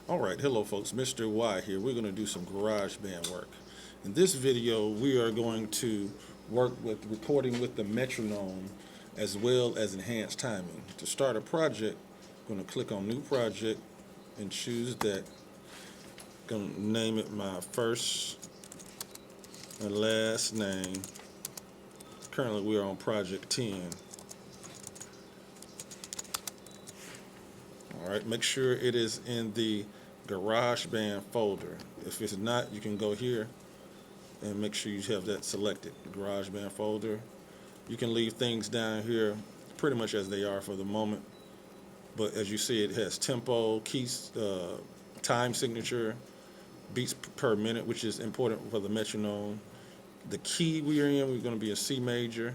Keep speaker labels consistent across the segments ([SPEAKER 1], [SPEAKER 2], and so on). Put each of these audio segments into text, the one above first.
[SPEAKER 1] Alright, hello folks, Mr. Y here. We're going to do some Garageband work. In this video, we are going to work with recording with the metronome as well as enhanced timing. To start a project, I'm going to click on New Project and choose that. I'm going to name it my first and last name. Currently, we are on Project 10. Alright, make sure it is in the Garageband folder. If it's not, you can go here and make sure you have that selected, the Garageband folder. You can leave things down here pretty much as they are for the moment, but as you see, it has tempo, keys, time signature, beats per minute, which is important for the metronome. The key we are in, we're going to be a C major.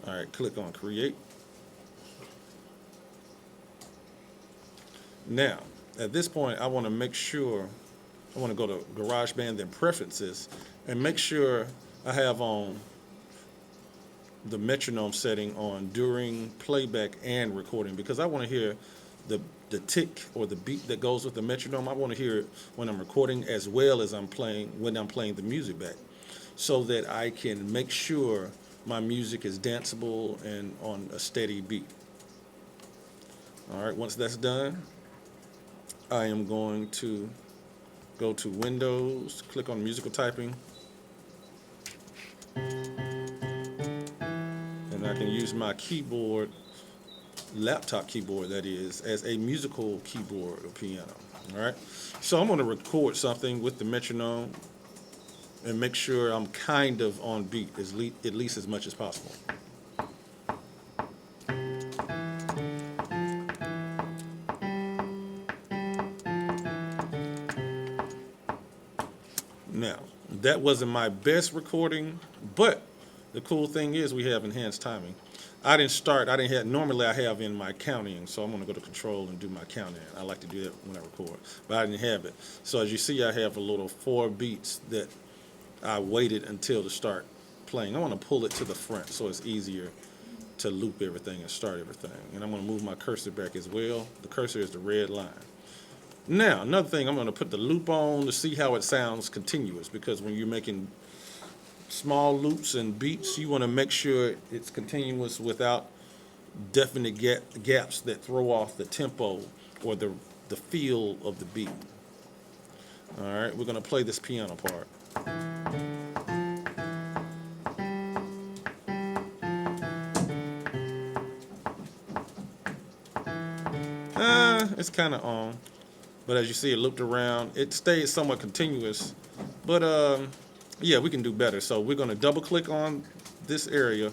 [SPEAKER 1] Alright, click on Create. Now, at this point, I want to make sure, I want to go to GarageBand, then Preferences, and make sure I have on the metronome setting on during playback and recording, because I want to hear the tick or the beat that goes with the metronome. I want to hear it when I'm recording as well as when I'm playing the music back, so that I can make sure my music is danceable and on a steady beat. All right, once that's done, I am going to go to Windows, click on musical typing, and I can use my keyboard, laptop keyboard that is, as a musical keyboard or piano. All right, so I'm going to record something with the metronome and make sure I'm kind of on beat at least as much as possible. Now, that wasn't my best recording, but the cool thing is we have enhanced timing. Normally I have in my counting, so I'm going to go to Control and do my counting. I like to do that when I record, but I didn't have it. So as you see, I have a little 4 beats that I waited until to start playing. I want to pull it to the front so it's easier to loop everything and start everything. And I'm going to move my cursor back as well. The cursor is the red line. Now, another thing, I'm going to put the loop on to see how it sounds continuous, because when you're making small loops and beats, you want to make sure it's continuous without definite gaps that throw off the tempo or the feel of the beat. All right, we're going to play this piano part. It's kind of on. But as you see, it looped around. It stayed somewhat continuous, but yeah, we can do better. So we're going to double click on this area,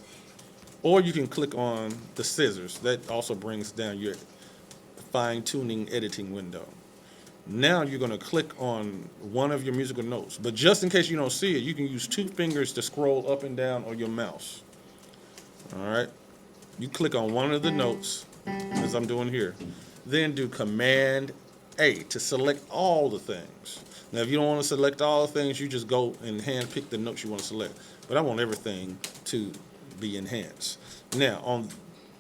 [SPEAKER 1] or you can click on the scissors. That also brings down your fine-tuning editing window. Now you're going to click on one of your musical notes, but just in case you don't see it, you can use 2 fingers to scroll up and down on your mouse. All right, you click on one of the notes, as I'm doing here, then do Command A to select all the things. Now, if you don't want to select all the things, you just go and hand pick the notes you want to select. But I want everything to be enhanced. Now, on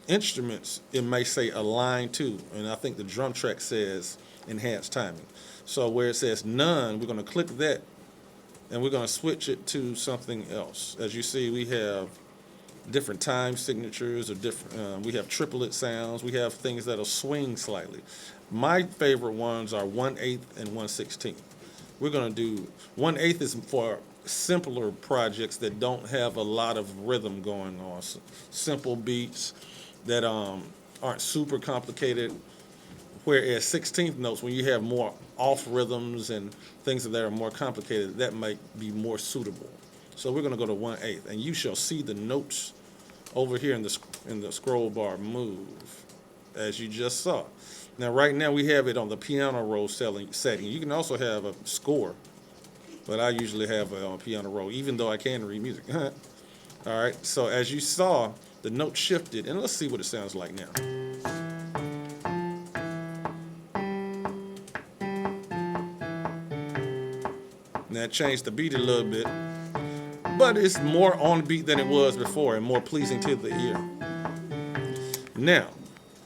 [SPEAKER 1] instruments, it may say Align To, and I think the drum track says Enhanced Timing. So where it says None, we're going to click that, and we're going to switch it to something else. As you see, we have different time signatures, or different. We have triplet sounds. We have things that'll swing slightly. My favorite ones are 1/8 and 1/16. We're going to do 1/8 is for simpler projects that don't have a lot of rhythm going on. So simple beats that aren't super complicated. Whereas 16th notes, when you have more off rhythms and things that are more complicated, that might be more suitable. So we're going to go to 1/8, and you shall see the notes over here in the scroll bar move, as you just saw. Now, right now, we have it on the piano roll setting. You can also have a score, but I usually have it on piano roll, even though I can read music. All right, so as you saw, the note shifted, and let's see what it sounds like now. Now, it changed the beat a little bit, but it's more on beat than it was before and more pleasing to the ear. Now,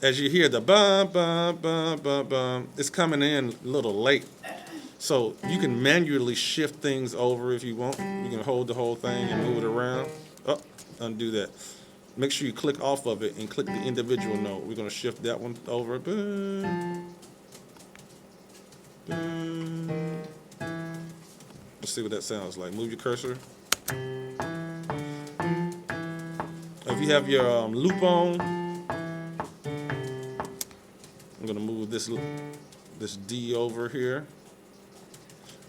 [SPEAKER 1] as you hear the bum, bum, bum, bum, bum, it's coming in a little late. So you can manually shift things over if you want. You can hold the whole thing and move it around. Oh, undo that. Make sure you click off of it and click the individual note. We're going to shift that one over. Boom, boom. Let's see what that sounds like. Move your cursor. If you have your loop on, I'm going to move this D over here.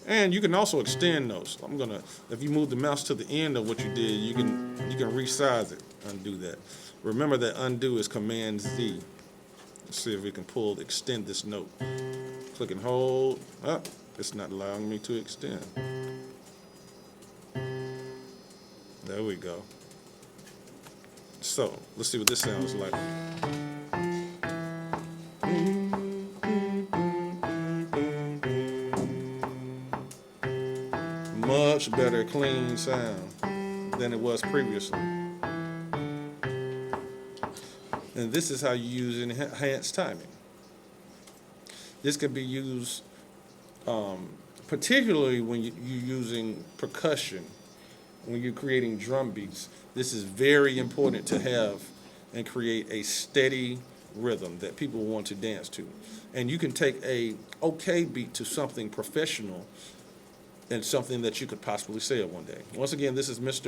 [SPEAKER 1] And you can also extend those. If you move the mouse to the end of what you did, you can resize it, undo that. Remember that undo is Command Z. Let's see if we can extend this note. Click and hold. Oh, it's not allowing me to extend. There we go. So, let's see what this sounds like. Much better clean sound than it was previously. And this is how you use enhanced timing. This can be used particularly when you're using percussion, when you're creating drum beats. This is very important to have and create a steady rhythm that people want to dance to. And you can take a okay beat to something professional and something that you could possibly sell one day. Once again, this is Mr.